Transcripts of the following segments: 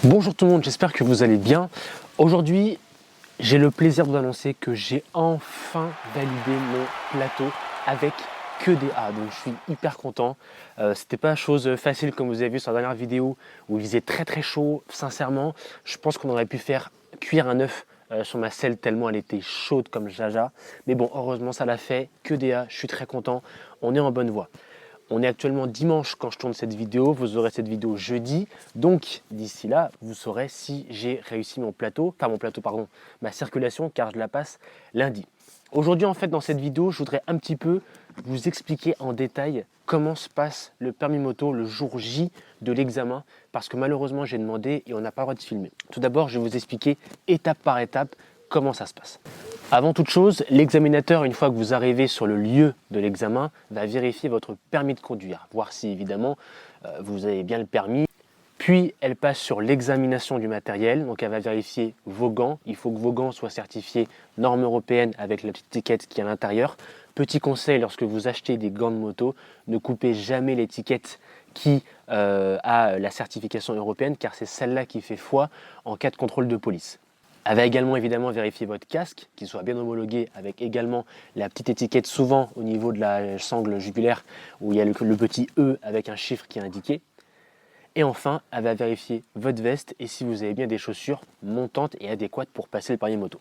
Bonjour tout le monde, j'espère que vous allez bien. Aujourd'hui, j'ai le plaisir de vous annoncer que j'ai enfin validé mon plateau avec que des A. Donc je suis hyper content. C'était pas chose facile comme vous avez vu sur la dernière vidéo où il faisait très chaud. Sincèrement, je pense qu'on aurait pu faire cuire un œuf sur ma selle tellement elle était chaude comme jaja. Mais bon, heureusement ça l'a fait, que des A, je suis très content. On est en bonne voie. On est actuellement dimanche quand je tourne cette vidéo, vous aurez cette vidéo jeudi, donc d'ici là, vous saurez si j'ai réussi ma circulation, car je la passe lundi. Aujourd'hui en fait dans cette vidéo, je voudrais un petit peu vous expliquer en détail comment se passe le permis moto le jour J de l'examen, parce que malheureusement j'ai demandé et on n'a pas le droit de filmer. Tout d'abord, je vais vous expliquer étape par étape comment ça se passe. Avant toute chose, l'examinateur, une fois que vous arrivez sur le lieu de l'examen, va vérifier votre permis de conduire, voir si évidemment vous avez bien le permis. Puis elle passe sur l'examination du matériel, donc elle va vérifier vos gants. Il faut que vos gants soient certifiés normes européennes avec la petite étiquette qui est à l'intérieur. Petit conseil, lorsque vous achetez des gants de moto, ne coupez jamais l'étiquette qui a la certification européenne, car c'est celle-là qui fait foi en cas de contrôle de police. Elle va également évidemment vérifier votre casque, qu'il soit bien homologué, avec également la petite étiquette souvent au niveau de la sangle jugulaire où il y a le petit E avec un chiffre qui est indiqué. Et enfin, elle va vérifier votre veste et si vous avez bien des chaussures montantes et adéquates pour passer le permis moto.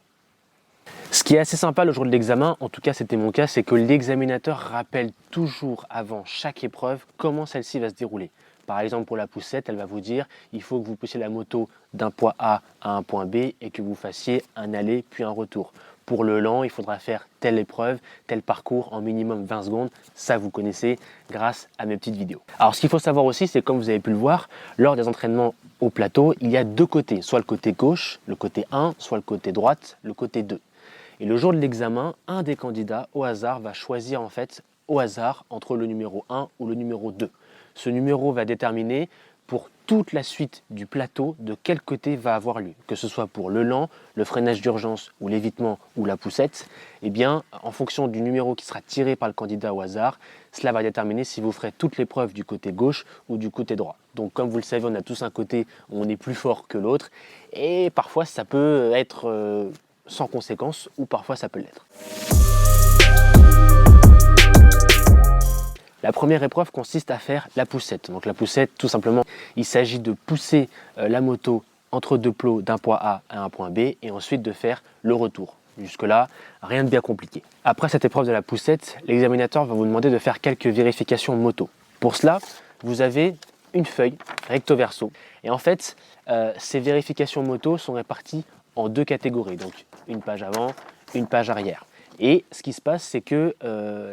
Ce qui est assez sympa le jour de l'examen, en tout cas c'était mon cas, c'est que l'examinateur rappelle toujours avant chaque épreuve comment celle-ci va se dérouler. Par exemple pour la poussette, elle va vous dire il faut que vous poussiez la moto d'un point A à un point B et que vous fassiez un aller puis un retour. Pour le lent, il faudra faire telle épreuve, tel parcours en minimum 20 secondes. Ça, vous connaissez grâce à mes petites vidéos. Alors, ce qu'il faut savoir aussi, c'est comme vous avez pu le voir, lors des entraînements au plateau, il y a deux côtés. Soit le côté gauche, le côté 1, soit le côté droite, le côté 2. Et le jour de l'examen, un des candidats, au hasard, va choisir en fait, au hasard, entre le numéro 1 ou le numéro 2. Ce numéro va déterminer pour toute la suite du plateau de quel côté va avoir lieu, que ce soit pour le lent, le freinage d'urgence ou l'évitement ou la poussette. Eh bien, en fonction du numéro qui sera tiré par le candidat au hasard, cela va déterminer si vous ferez toute l'épreuve du côté gauche ou du côté droit. Donc comme vous le savez, on a tous un côté où on est plus fort que l'autre et parfois ça peut être sans conséquence ou parfois ça peut l'être. La première épreuve consiste à faire la poussette. Donc la poussette, tout simplement, il s'agit de pousser la moto entre deux plots d'un point A à un point B et ensuite de faire le retour. Jusque-là, rien de bien compliqué. Après cette épreuve de la poussette, l'examinateur va vous demander de faire quelques vérifications moto. Pour cela, vous avez une feuille recto verso. Et en fait, ces vérifications moto sont réparties en deux catégories. Donc une page avant, une page arrière. Et ce qui se passe, c'est que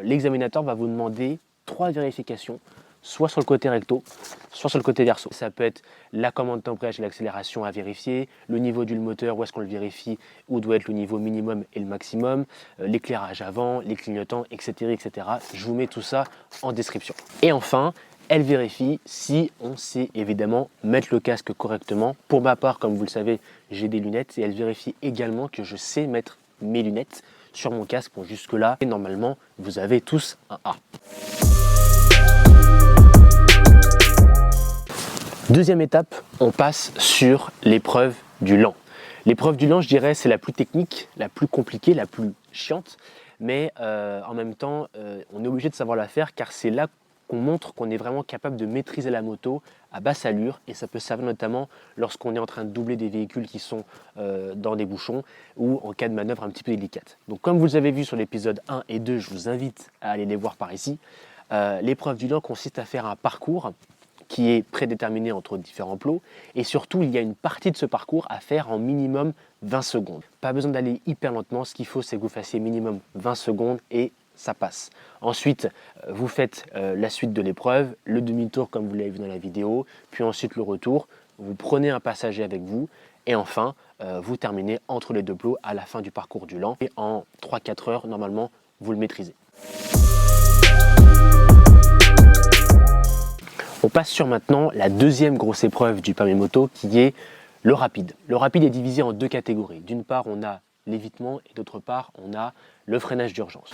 l'examinateur va vous demander 3 vérifications, soit sur le côté recto, soit sur le côté verso. Ça peut être la commande d'embrayage et l'accélération à vérifier, le niveau du moteur, où est-ce qu'on le vérifie, où doit être le niveau minimum et le maximum, l'éclairage avant, les clignotants, etc., etc. Je vous mets tout ça en description. Et enfin, elle vérifie si on sait évidemment mettre le casque correctement. Pour ma part, comme vous le savez, j'ai des lunettes et elle vérifie également que je sais mettre mes lunettes sur mon casque. Bon, jusque-là, et normalement, vous avez tous un A. Deuxième étape, on passe sur l'épreuve du lent. L'épreuve du lent, je dirais, c'est la plus technique, la plus compliquée, la plus chiante, mais en même temps, on est obligé de savoir la faire car c'est là qu'on montre qu'on est vraiment capable de maîtriser la moto à basse allure et ça peut servir notamment lorsqu'on est en train de doubler des véhicules qui sont dans des bouchons ou en cas de manœuvre un petit peu délicate. Donc comme vous l'avez vu sur l'épisode 1 et 2, je vous invite à aller les voir par ici. L'épreuve du lent consiste à faire un parcours qui est prédéterminé entre différents plots et surtout il y a une partie de ce parcours à faire en minimum 20 secondes. Pas besoin d'aller hyper lentement, ce qu'il faut c'est que vous fassiez minimum 20 secondes et ça passe. Ensuite, vous faites la suite de l'épreuve, le demi-tour comme vous l'avez vu dans la vidéo, puis ensuite le retour, vous prenez un passager avec vous et enfin vous terminez entre les deux plots à la fin du parcours du lent et en 3-4 heures normalement vous le maîtrisez. On passe sur maintenant la deuxième grosse épreuve du permis moto qui est le rapide. Le rapide est divisé en deux catégories. D'une part, on a l'évitement et d'autre part, on a le freinage d'urgence.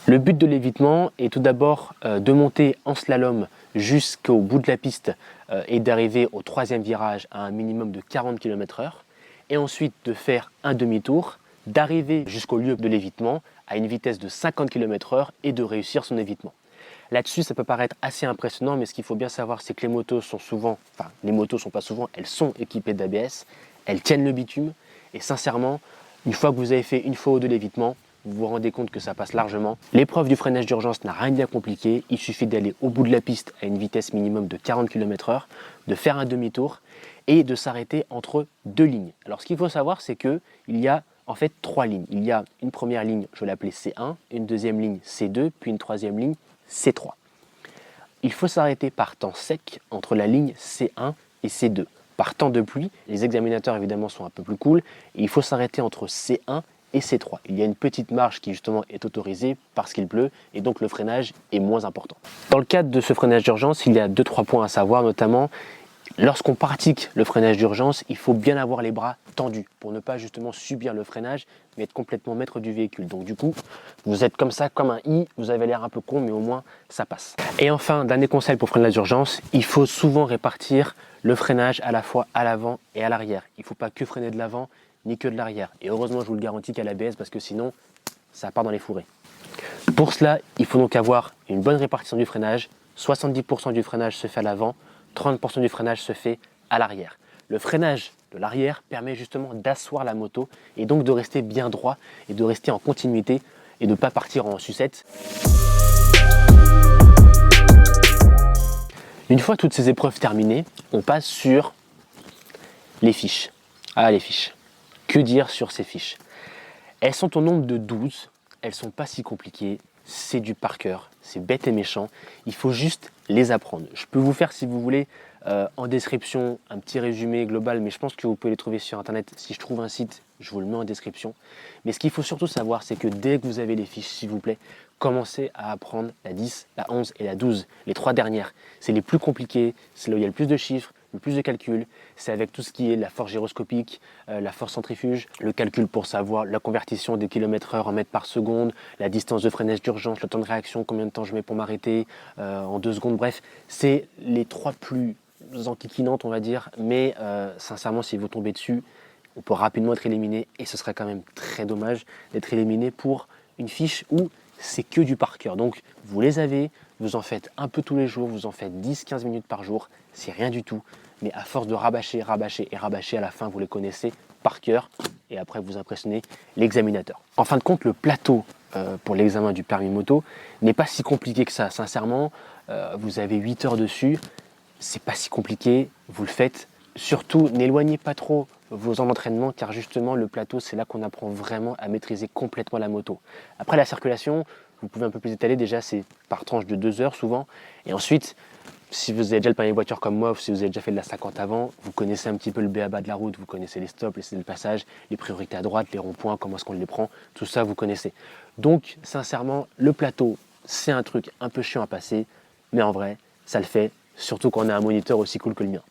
Le but de l'évitement est tout d'abord de monter en slalom jusqu'au bout de la piste et d'arriver au troisième virage à un minimum de 40 km/h, et ensuite de faire un demi-tour, d'arriver jusqu'au lieu de l'évitement à une vitesse de 50 km/h et de réussir son évitement. Là-dessus, ça peut paraître assez impressionnant, mais ce qu'il faut bien savoir, c'est que les motos sont souvent, enfin les motos sont pas souvent, elles sont équipées d'ABS, elles tiennent le bitume, et sincèrement, une fois que vous avez fait une fois ou deux l'évitement, vous vous rendez compte que ça passe largement. L'épreuve du freinage d'urgence n'a rien de bien compliqué, il suffit d'aller au bout de la piste à une vitesse minimum de 40 km/h, de faire un demi-tour et de s'arrêter entre deux lignes. Alors ce qu'il faut savoir, c'est qu'il y a en fait trois lignes. Il y a une première ligne, je vais l'appeler C1, une deuxième ligne C2, puis une troisième ligne C3. Il faut s'arrêter par temps sec entre la ligne C1 et C2. Par temps de pluie, les examinateurs évidemment sont un peu plus cool, et il faut s'arrêter entre C1 et C3. Il y a une petite marge qui justement est autorisée parce qu'il pleut, et donc le freinage est moins important. Dans le cadre de ce freinage d'urgence, il y a 2-3 points à savoir, notamment lorsqu'on pratique le freinage d'urgence, il faut bien avoir les bras tendus pour ne pas justement subir le freinage, mais être complètement maître du véhicule. Donc du coup, vous êtes comme ça, comme un i, vous avez l'air un peu con, mais au moins ça passe. Et enfin, dernier conseil pour freiner d'urgence, il faut souvent répartir le freinage à la fois à l'avant et à l'arrière. Il ne faut pas que freiner de l'avant, ni que de l'arrière. Et heureusement, je vous le garantis qu'à l'ABS, parce que sinon, ça part dans les fourrés. Pour cela, il faut donc avoir une bonne répartition du freinage. 70% du freinage se fait à l'avant, 30% du freinage se fait à l'arrière. Le freinage de l'arrière permet justement d'asseoir la moto et donc de rester bien droit et de rester en continuité et de ne pas partir en sucette. Une fois toutes ces épreuves terminées, on passe sur les fiches. Ah, les fiches. Que dire sur ces fiches? Elles sont au nombre de 12, elles ne sont pas si compliquées, c'est du par cœur, c'est bête et méchant, il faut juste les apprendre. Je peux vous faire, si vous voulez, en description, un petit résumé global, mais je pense que vous pouvez les trouver sur internet. Si je trouve un site, je vous le mets en description. Mais ce qu'il faut surtout savoir, c'est que dès que vous avez les fiches, s'il vous plaît, commencez à apprendre la 10, la 11 et la 12, les trois dernières. C'est les plus compliquées, c'est là où il y a le plus de chiffres, le plus de calculs, c'est avec tout ce qui est la force gyroscopique, la force centrifuge, le calcul pour savoir la convertition des km/h en mètres par seconde, la distance de freinage d'urgence, le temps de réaction, combien de temps je mets pour m'arrêter en 2 secondes, bref, c'est les trois plus enquiquinantes on va dire, mais sincèrement si vous tombez dessus, on peut rapidement être éliminé et ce serait quand même très dommage d'être éliminé pour une fiche où c'est que du par cœur. Donc vous les avez, vous en faites un peu tous les jours, vous en faites 10-15 minutes par jour, c'est rien du tout. Mais à force de rabâcher, rabâcher et rabâcher, à la fin vous les connaissez par cœur et après vous impressionnez l'examinateur. En fin de compte, le plateau pour l'examen du permis moto n'est pas si compliqué que ça. Sincèrement, vous avez 8 heures dessus, c'est pas si compliqué, vous le faites. Surtout, n'éloignez pas trop vos heures d'entraînement car justement le plateau c'est là qu'on apprend vraiment à maîtriser complètement la moto. Après la circulation, vous pouvez un peu plus étaler, déjà c'est par tranche de 2 heures souvent, et ensuite si vous avez déjà le permis de voiture comme moi ou si vous avez déjà fait de la 50 avant, vous connaissez un petit peu le b.a.-ba de la route, vous connaissez les stops, les signes de passage, les priorités à droite, les ronds-points, comment est-ce qu'on les prend, tout ça vous connaissez. Donc sincèrement, le plateau c'est un truc un peu chiant à passer, mais en vrai ça le fait, surtout quand on a un moniteur aussi cool que le mien.